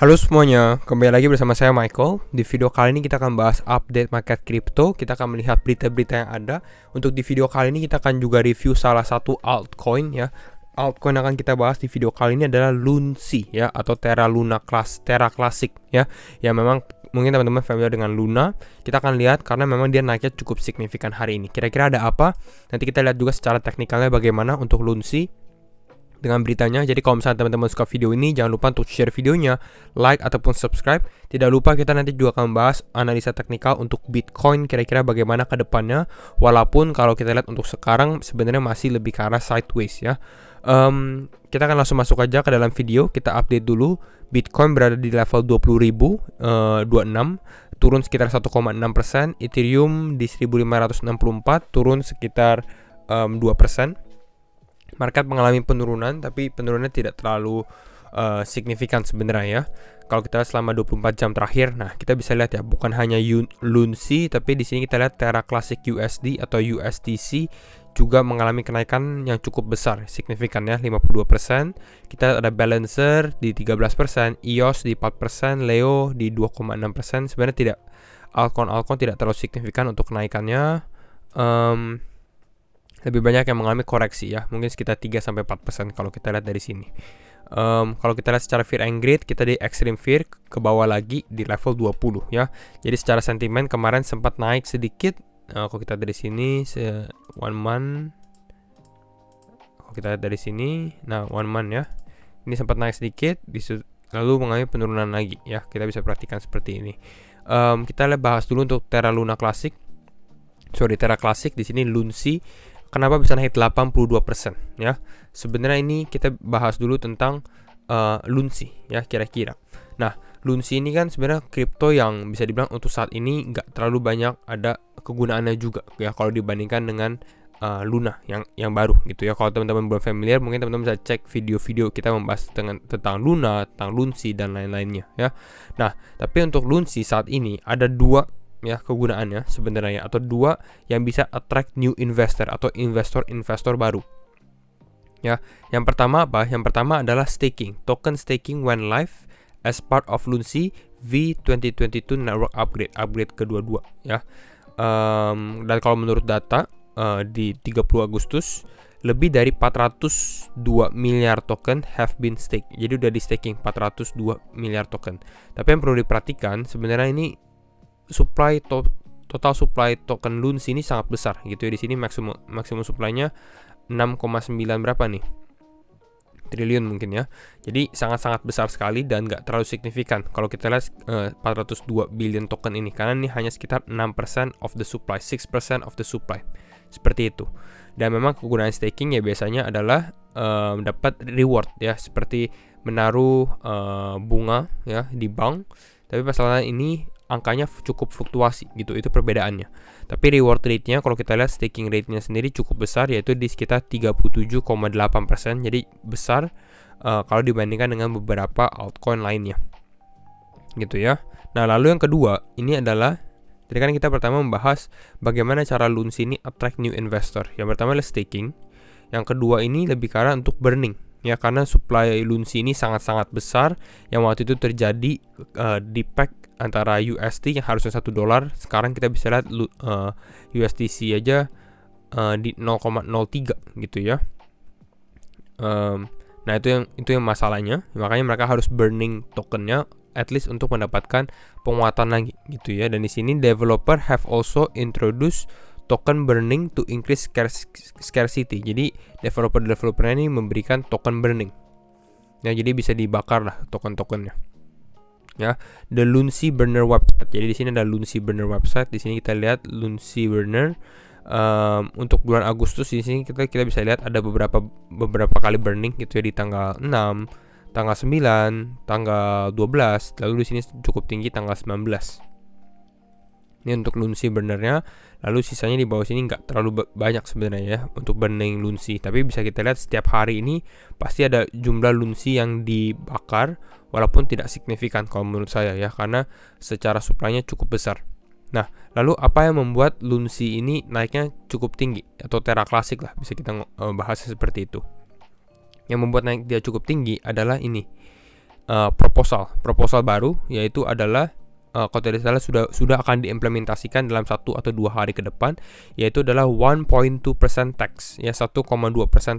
Halo semuanya, kembali lagi bersama saya Michael. Di video kali ini kita akan bahas update market crypto. Kita akan melihat berita-berita yang ada. Untuk di video kali ini kita akan juga review salah satu altcoin ya. Altcoin yang akan kita bahas di video kali ini adalah Lunsi ya, atau Terra Classic ya. Ya memang mungkin teman-teman familiar dengan Luna. Kita akan lihat karena memang dia naiknya cukup signifikan hari ini. Kira-kira ada apa? Nanti kita lihat juga secara teknikalnya bagaimana untuk Lunsi dengan beritanya. Jadi kalau misalnya teman-teman suka video ini, jangan lupa untuk share videonya, like ataupun subscribe. Tidak lupa kita nanti juga akan bahas analisa teknikal untuk Bitcoin kira-kira bagaimana ke depannya. Walaupun kalau kita lihat untuk sekarang sebenarnya masih lebih ke arah sideways ya. Kita akan langsung masuk aja ke dalam video. Kita update dulu. Bitcoin berada di level 20.026, turun sekitar 1,6%. Ethereum di 1564, turun sekitar 2%. Market mengalami penurunan, tapi penurunannya tidak terlalu signifikan sebenarnya ya. Kalau kita lihat selama 24 jam terakhir, nah kita bisa lihat ya, bukan hanya Lunsi, tapi di sini kita lihat Terra Classic USD atau USDC juga mengalami kenaikan yang cukup besar, signifikan ya, 52%. Kita ada Balancer di 13%, EOS di 4%, Leo di 2,6%. Sebenarnya tidak, altcoin tidak terlalu signifikan untuk kenaikannya. Lebih banyak yang mengalami koreksi ya, mungkin sekitar 3-4% kalau kita lihat dari sini. Kalau kita lihat secara fear and greed, kita di extreme fear ke bawah lagi di level 20 ya. Jadi secara sentimen kemarin sempat naik sedikit. Kalau kita dari sini one month, kalau kita lihat dari sini, nah one month ya, ini sempat naik sedikit, lalu mengalami penurunan lagi ya. Kita bisa perhatikan seperti ini. Kita lihat bahas dulu untuk Terra Classic di sini Lunsi. Kenapa bisa naik 82% ya? Sebenarnya ini kita bahas dulu tentang Lunsi ya kira-kira. Nah, Lunsi ini kan sebenarnya kripto yang bisa dibilang untuk saat ini nggak terlalu banyak ada kegunaannya juga ya kalau dibandingkan dengan Luna yang baru gitu ya. Kalau teman-teman belum familiar, mungkin teman-teman bisa cek video-video kita membahas tentang Luna, tentang Lunsi dan lain-lainnya ya. Nah, tapi untuk Lunsi saat ini ada dua ya kegunaannya sebenarnya, atau dua yang bisa attract new investor atau investor baru ya. Yang pertama apa? Yang pertama adalah staking. Token staking went live as part of Lunsi V2022 network upgrade kedua-dua ya. Dan kalau menurut data di 30 Agustus lebih dari 402 miliar token have been staked. Jadi udah di staking 402 miliar token. Tapi yang perlu diperhatikan sebenarnya ini total supply token Lunsi ini sangat besar gitu ya. Di sini maksimum supply-nya 6,9 berapa nih triliun mungkin ya. Jadi sangat-sangat besar sekali dan nggak terlalu signifikan kalau kita lihat 402 billion token ini, karena ini hanya sekitar 6% of the supply, 6% of the supply. Seperti itu. Dan memang kegunaan staking ya biasanya adalah dapat reward ya, seperti menaruh bunga ya di bank. Tapi masalahnya ini angkanya cukup fluktuasi gitu, itu perbedaannya. Tapi reward rate-nya kalau kita lihat staking rate-nya sendiri cukup besar, yaitu di sekitar 37,8%. Jadi besar kalau dibandingkan dengan beberapa altcoin lainnya gitu ya. Nah, lalu yang kedua ini adalah, jadi kan kita pertama membahas bagaimana cara Lunsi ini attract new investor. Yang pertama adalah staking. Yang kedua ini lebih ke arah untuk burning ya, karena supply Lunsi ini sangat-sangat besar yang waktu itu terjadi di pack antara USD yang harusnya $1, sekarang kita bisa lihat USDC aja di 0,03 gitu ya. Nah itu yang masalahnya, makanya mereka harus burning tokennya at least untuk mendapatkan penguatan lagi gitu ya. Dan di sini developer have also introduced token burning to increase scarcity. Jadi developer-developernya ini memberikan token burning ya, jadi bisa dibakar lah token-tokennya ya. The Lunsi Burner website. Jadi di sini ada Lunsi Burner website. Di sini kita lihat Lunsi Burner untuk bulan Agustus. Di sini kita bisa lihat ada beberapa kali burning gitu ya, di tanggal 6, tanggal 9, tanggal 12, lalu di sini cukup tinggi tanggal 19. Ini untuk Lunsi burnernya. Lalu sisanya di bawah sini nggak terlalu banyak sebenarnya ya untuk burning Lunsi. Tapi bisa kita lihat setiap hari ini pasti ada jumlah Lunsi yang dibakar, walaupun tidak signifikan kalau menurut saya ya, karena secara supply-nya cukup besar. Nah, lalu apa yang membuat Lunsi ini naiknya cukup tinggi, atau Terra Classic lah bisa kita bahas seperti itu. Yang membuat naik dia cukup tinggi adalah ini. proposal baru, yaitu adalah kalau tidak salah sudah akan diimplementasikan dalam 1 atau 2 hari ke depan, yaitu adalah 1.2% tax, ya 1,2%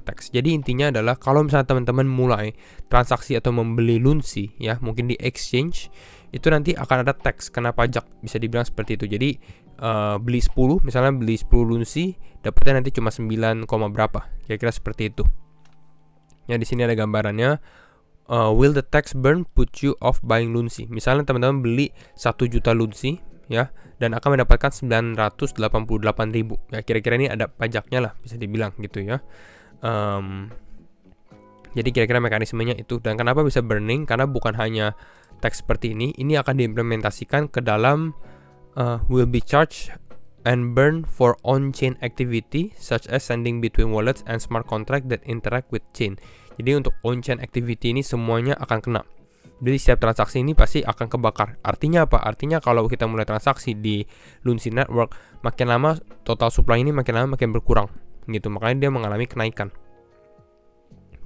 tax. Jadi intinya adalah kalau misalnya teman-teman mulai transaksi atau membeli lunsi, ya mungkin di exchange, itu nanti akan ada tax, kena pajak, bisa dibilang seperti itu. Jadi beli 10, misalnya beli 10 lunsi, dapatnya nanti cuma 9, berapa, kira-kira seperti itu. Ya di sini ada gambarannya. Will the tax burn put you off buying lunsi? Misalnya teman-teman beli 1 juta lunsi, ya, dan akan mendapatkan 988.000. Ya, kira-kira ini ada pajaknya lah, bisa dibilang gitu ya. Jadi kira-kira mekanismenya itu. Dan kenapa bisa burning? Karena bukan hanya tax seperti ini akan diimplementasikan ke dalam will be charged and burn for on-chain activity such as sending between wallets and smart contract that interact with chain. Jadi untuk on-chain activity ini semuanya akan kena. Jadi setiap transaksi ini pasti akan kebakar. Artinya apa? Artinya kalau kita mulai transaksi di Lunsi Network, makin lama total supply ini makin lama makin berkurang gitu. Makanya dia mengalami kenaikan.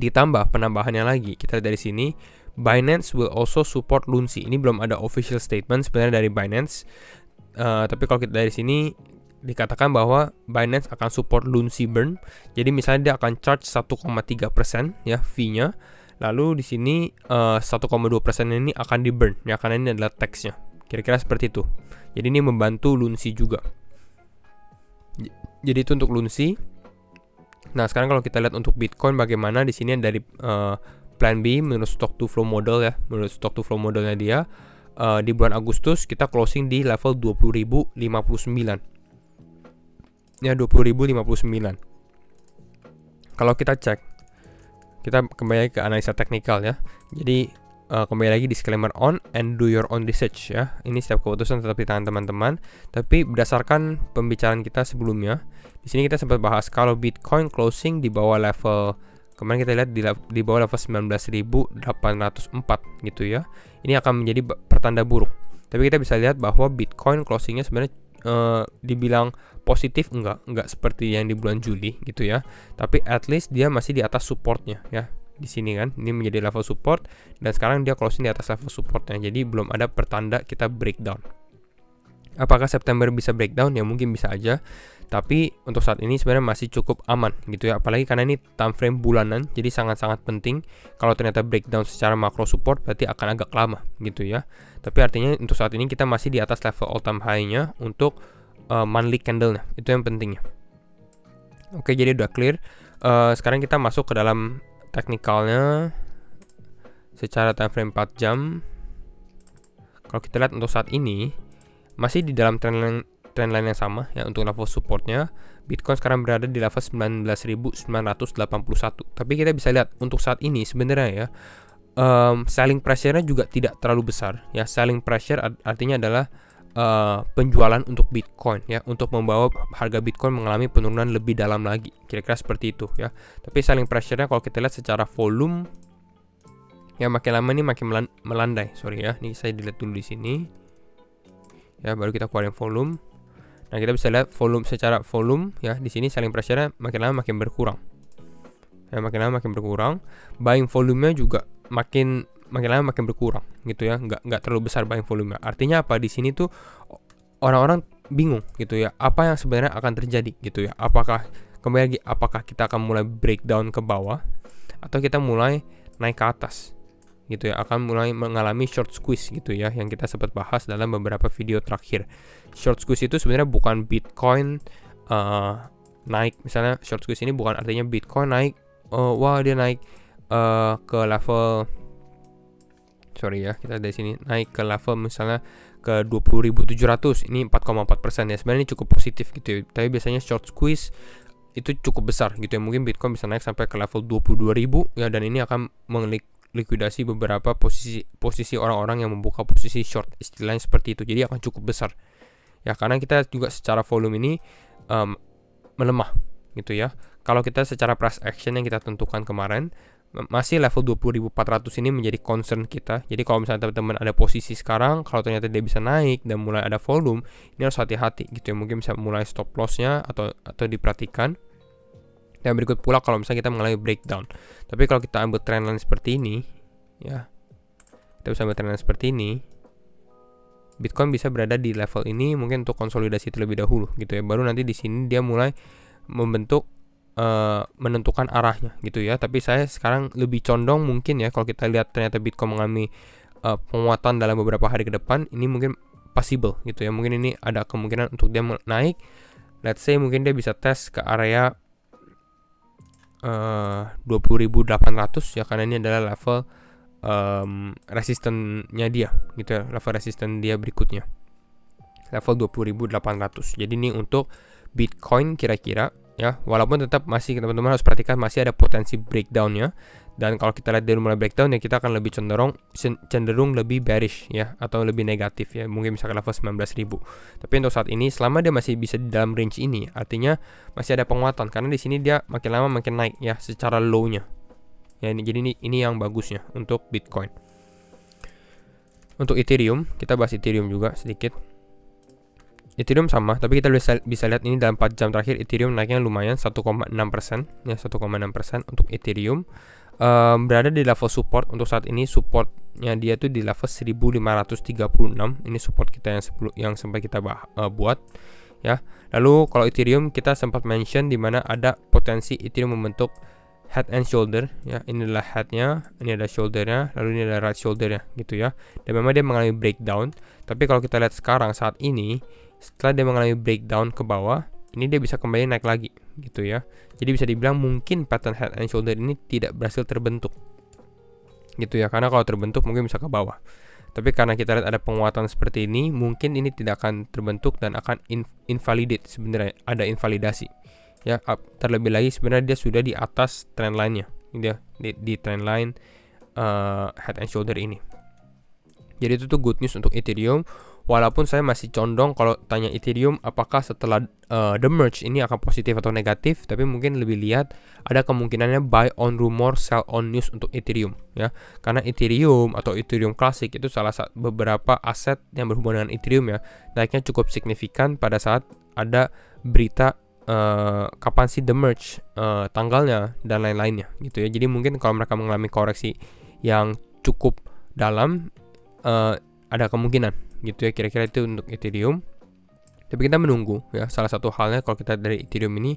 Ditambah penambahannya lagi, kita lihat dari sini, Binance will also support Lunsi. Ini belum ada official statement sebenarnya dari Binance. Tapi kalau kita dari sini dikatakan bahwa Binance akan support Lunsi burn. Jadi misalnya dia akan charge 1,3% ya fee-nya. Lalu di sini 1,2% ini akan di burn ya, karena ini adalah tax-nya. Kira-kira seperti itu. Jadi ini membantu Lunsi juga. Jadi itu untuk Lunsi. Nah, sekarang kalau kita lihat untuk Bitcoin bagaimana, di sini dari plan B menurut stock to flow model ya. Menurut stock to flow modelnya dia di bulan Agustus kita closing di level 20.059. Ya 20.059. Kalau kita cek, kita kembali ke analisa teknikal ya. Jadi kembali lagi disclaimer on and do your own research ya. Ini setiap keputusan tetap di tangan teman-teman. Tapi berdasarkan pembicaraan kita sebelumnya, di sini kita sempat bahas kalau Bitcoin closing di bawah level, kemarin kita lihat di bawah level 19.804 gitu ya. Ini akan menjadi pertanda buruk. Tapi kita bisa lihat bahwa Bitcoin closingnya sebenarnya dibilang positif enggak seperti yang di bulan Juli gitu ya, tapi at least dia masih di atas supportnya ya. Di sini kan ini menjadi level support dan sekarang dia closing di atas level supportnya, jadi belum ada pertanda kita breakdown. Apakah September bisa breakdown? Ya mungkin bisa aja, tapi untuk saat ini sebenarnya masih cukup aman gitu ya, apalagi karena ini time frame bulanan, jadi sangat-sangat penting. Kalau ternyata breakdown secara makro support berarti akan agak lama gitu ya. Tapi artinya untuk saat ini kita masih di atas level all time high-nya untuk monthly candle-nya, itu yang pentingnya. Oke, jadi udah clear. Sekarang kita masuk ke dalam teknikalnya secara time frame 4 jam. Kalau kita lihat untuk saat ini masih di dalam trendline yang sama ya. Untuk level supportnya Bitcoin sekarang berada di level 19.981. Tapi kita bisa lihat untuk saat ini sebenarnya ya, selling pressure-nya juga tidak terlalu besar ya. Selling pressure artinya adalah penjualan untuk Bitcoin ya, untuk membawa harga Bitcoin mengalami penurunan lebih dalam lagi, kira-kira seperti itu ya. Tapi selling pressure-nya kalau kita lihat secara volume ya, makin lama ini makin melandai. Sorry ya, ini saya dilihat dulu di sini ya, baru kita keluarin volume. Nah, kita bisa lihat volume secara volume ya, di sini selling pressure-nya makin lama makin berkurang ya, makin lama makin berkurang. Buying volume-nya juga makin lama makin berkurang gitu ya, nggak terlalu besar buying volume. Artinya apa? Di sini tuh orang-orang bingung gitu ya, apa yang sebenarnya akan terjadi gitu ya. Apakah kembali lagi, apakah kita akan mulai breakdown ke bawah atau kita mulai naik ke atas gitu ya, akan mulai mengalami short squeeze gitu ya, yang kita sempat bahas dalam beberapa video terakhir. Short squeeze itu sebenarnya bukan Bitcoin naik, misalnya short squeeze ini bukan artinya Bitcoin naik, wah dia naik ke level, sorry ya, kita dari sini naik ke level misalnya ke 20.700, ini 4,4% ya. Sebenarnya ini cukup positif gitu ya. Tapi biasanya short squeeze itu cukup besar gitu ya. Mungkin Bitcoin bisa naik sampai ke level 22.000 ya, dan ini akan likuidasi beberapa posisi orang-orang yang membuka posisi short, istilahnya seperti itu. Jadi akan cukup besar ya, karena kita juga secara volume ini melemah gitu ya. Kalau kita secara price action yang kita tentukan kemarin, masih level 20.400 ini menjadi concern kita. Jadi kalau misalnya teman-teman ada posisi sekarang, kalau ternyata dia bisa naik dan mulai ada volume, ini harus hati-hati gitu ya. Mungkin bisa mulai stop loss-nya atau diperhatikan. Dan berikut pula kalau misalnya kita mengalami breakdown. Tapi kalau kita ambil trendline seperti ini ya, kita bisa ambil trendline seperti ini, Bitcoin bisa berada di level ini mungkin untuk konsolidasi terlebih dahulu gitu ya. Baru nanti di sini dia mulai membentuk menentukan arahnya gitu ya. Tapi saya sekarang lebih condong mungkin ya, kalau kita lihat ternyata Bitcoin mengalami penguatan dalam beberapa hari ke depan, ini mungkin possible gitu ya. Mungkin ini ada kemungkinan untuk dia naik. Let's say mungkin dia bisa tes ke area 20.800 ya, karena ini adalah level resistennya dia gitu ya, level resisten dia berikutnya level 20.800. Jadi ini untuk Bitcoin kira-kira ya, walaupun tetap masih teman-teman harus perhatikan masih ada potensi breakdown-nya. Dan kalau kita lihat dari mulai breakdown ya, kita akan lebih cenderung lebih bearish ya, atau lebih negatif ya, mungkin bisa ke level 19.000. Tapi untuk saat ini selama dia masih bisa di dalam range ini, artinya masih ada penguatan, karena di sini dia makin lama makin naik ya secara low-nya. Ya, jadi ini yang bagusnya untuk Bitcoin. Untuk Ethereum, kita bahas Ethereum juga sedikit. Ethereum sama, tapi kita bisa lihat ini dalam 4 jam terakhir Ethereum naiknya lumayan 1,6% ya, 1,6% untuk Ethereum. Berada di level support untuk saat ini. Supportnya dia tuh di level 1536. Ini support kita yang sempat kita buat ya. Lalu kalau Ethereum kita sempat mention di mana ada potensi Ethereum membentuk head and shoulder ya. Ini adalah headnya, ini ada shouldernya, lalu ini adalah right shouldernya gitu ya. Dan memang dia mengalami breakdown. Tapi kalau kita lihat sekarang saat ini, setelah dia mengalami breakdown ke bawah, ini dia bisa kembali naik lagi gitu ya. Jadi bisa dibilang mungkin pattern head and shoulder ini tidak berhasil terbentuk gitu ya, karena kalau terbentuk mungkin bisa ke bawah. Tapi karena kita lihat ada penguatan seperti ini, mungkin ini tidak akan terbentuk dan akan invalidate, sebenarnya ada invalidasi ya. Terlebih lagi sebenarnya dia sudah di atas trend line-nya, dia di trend line head and shoulder ini. Jadi itu tuh good news untuk Ethereum. Walaupun saya masih condong kalau tanya Ethereum apakah setelah the merge ini akan positif atau negatif, tapi mungkin lebih lihat ada kemungkinannya buy on rumor, sell on news untuk Ethereum ya. Karena Ethereum atau Ethereum Classic itu salah satu beberapa aset yang berhubungan dengan Ethereum ya, naiknya cukup signifikan pada saat ada berita kapan sih the merge, tanggalnya dan lain-lainnya gitu ya. Jadi mungkin kalau mereka mengalami koreksi yang cukup dalam, ada kemungkinan gitu ya, kira-kira itu untuk Ethereum. Tapi kita menunggu ya. Salah satu halnya kalau kita dari Ethereum ini,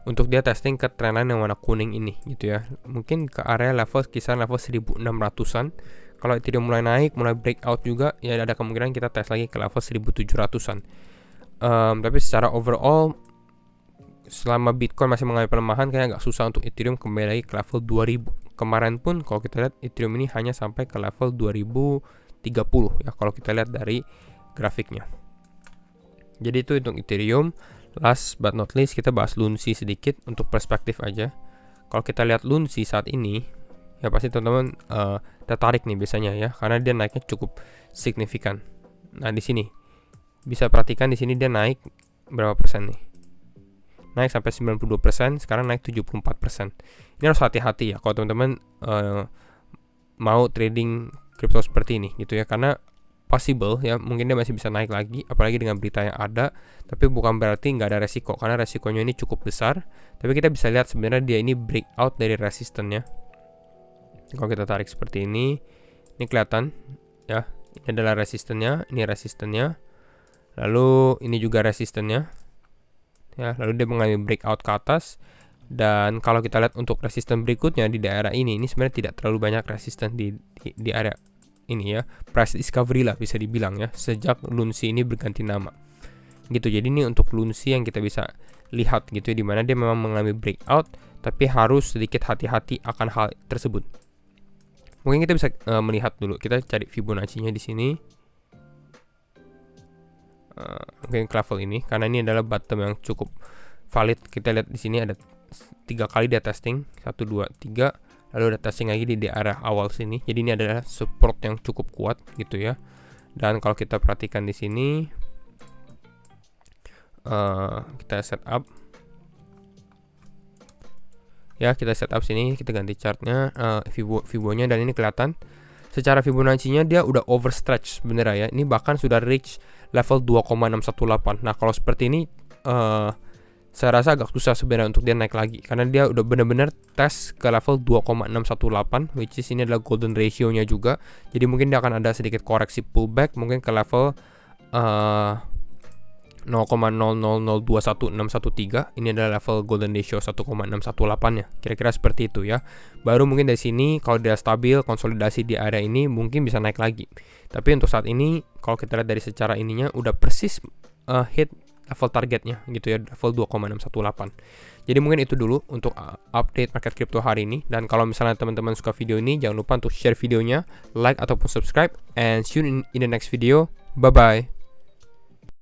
untuk dia testing ke trendline yang warna kuning ini gitu ya, mungkin ke area level kisaran level 1600-an. Kalau Ethereum mulai naik, mulai breakout juga ya, ada kemungkinan kita tes lagi ke level 1700-an. Tapi secara overall, selama Bitcoin masih mengalami pelemahan, kayak agak susah untuk Ethereum kembali lagi ke level 2000. Kemarin pun kalau kita lihat Ethereum ini hanya sampai ke level 2030 ya, kalau kita lihat dari grafiknya. Jadi itu untuk Ethereum. Last but not least, kita bahas Lunsi sedikit untuk perspektif aja. Kalau kita lihat Lunsi saat ini ya, pasti teman-teman tertarik nih biasanya ya, karena dia naiknya cukup signifikan. Nah di sini bisa perhatikan, di sini dia naik berapa persen nih, naik sampai 92%, sekarang naik 74%. Ini harus hati-hati ya kalau teman-teman mau trading crypto seperti ini gitu ya, karena possible ya, mungkin dia masih bisa naik lagi apalagi dengan berita yang ada. Tapi bukan berarti nggak ada resiko, karena resikonya ini cukup besar. Tapi kita bisa lihat sebenarnya dia ini breakout dari resistennya. Kalau kita tarik seperti ini kelihatan ya, ini adalah resistennya, ini resistennya, lalu ini juga resistennya ya, lalu dia mengalami breakout ke atas. Dan kalau kita lihat untuk resisten berikutnya di daerah ini sebenarnya tidak terlalu banyak resisten di area ini ya. Price discovery lah bisa dibilang ya, sejak Lunsi ini berganti nama gitu. Jadi ini untuk Lunsi yang kita bisa lihat gitu ya, dimana dia memang mengalami breakout, tapi harus sedikit hati-hati akan hal tersebut. Mungkin kita bisa melihat dulu, kita cari Fibonacci-nya di sini. Mungkin ke level ini, karena ini adalah bottom yang cukup valid. Kita lihat di sini ada 3 kali dia testing, 1, 2, 3, lalu ada testing lagi di area awal sini. Jadi ini adalah support yang cukup kuat gitu ya. Dan kalau kita perhatikan di sini, kita setup ya, kita setup sini, kita ganti chartnya, Fibo-nya, dan ini kelihatan secara Fibonacci-nya dia udah overstretch sebenarnya ya. Ini bahkan sudah reach level 2,618. Nah kalau seperti ini saya rasa agak susah sebenarnya untuk dia naik lagi, karena dia udah benar-benar tes ke level 2,618, which is ini adalah golden ratio-nya juga. Jadi mungkin dia akan ada sedikit koreksi pullback mungkin ke level 0,000211613. Ini adalah level golden ratio 1,618 ya. Kira-kira seperti itu ya. Baru mungkin dari sini kalau dia stabil konsolidasi di area ini mungkin bisa naik lagi. Tapi untuk saat ini kalau kita lihat dari secara ininya udah persis hit level targetnya gitu ya, level 2,618. Jadi mungkin itu dulu untuk update market crypto hari ini. Dan kalau misalnya teman-teman suka video ini, jangan lupa untuk share videonya, like ataupun subscribe, and see you in the next video. Bye bye.